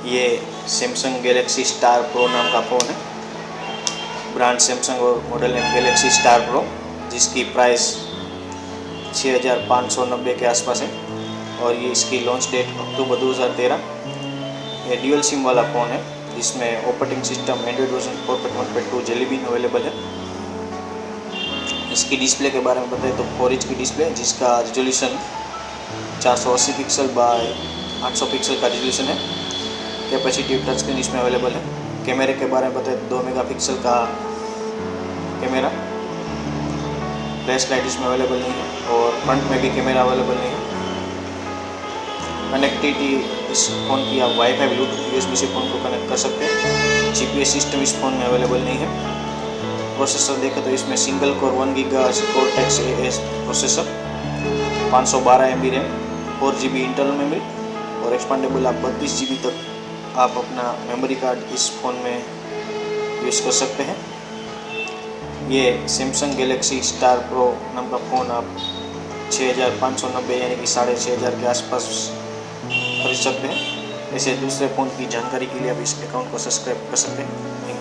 ये Samsung Galaxy star pro नाम का फ़ोन है। ब्रांड सैमसंग और model name Galaxy star pro, जिसकी प्राइस 6590 के आसपास है और ये इसकी लॉन्च डेट अक्टूबर 2013। ये ड्यूअल सिम वाला फ़ोन है जिसमें operating system Android version 4.1.2 Jelly Bean available है। इसकी डिस्प्ले के बारे में बताएं तो 4 इंच की डिस्प्ले, जिसका रिजोल्यूशन 480 पिक्सल बाय 800 पिक्सल का रिजोल्यूशन है। कैपेसिटिव टच स्क्रीन इसमें अवेलेबल है। कैमरे के बारे में बताएं तो 2 मेगापिक्सल का कैमरा, फ्लैश लाइट इसमें अवेलेबल नहीं है और फ्रंट में भी कैमरा अवेलेबल नहीं है। कनेक्टिविटी इस फ़ोन की आप वाईफाई, ब्लूटूथ, यूएसबी से फ़ोन को कनेक्ट कर सकते हैं। जीपीएस सिस्टम इस फ़ोन में अवेलेबल नहीं है। प्रोसेसर देखें तो इसमें सिंगल कोर 1 गीगाहर्ट्ज़ कोर्टेक्स ए8 processor, 512 MB RAM, 4 GB internal memory और एक्सपांडेबल आप 32 GB तक आप अपना मेमोरी कार्ड इस फ़ोन में यूज़ कर सकते हैं। ये सैमसंग गैलेक्सी स्टार प्रो नाम का फ़ोन आप 6590 यानी कि 6500 के आसपास खरीद सकते हैं। ऐसे दूसरे फ़ोन की जानकारी के लिए आप इस अकाउंट को सब्सक्राइब कर सकते हैं।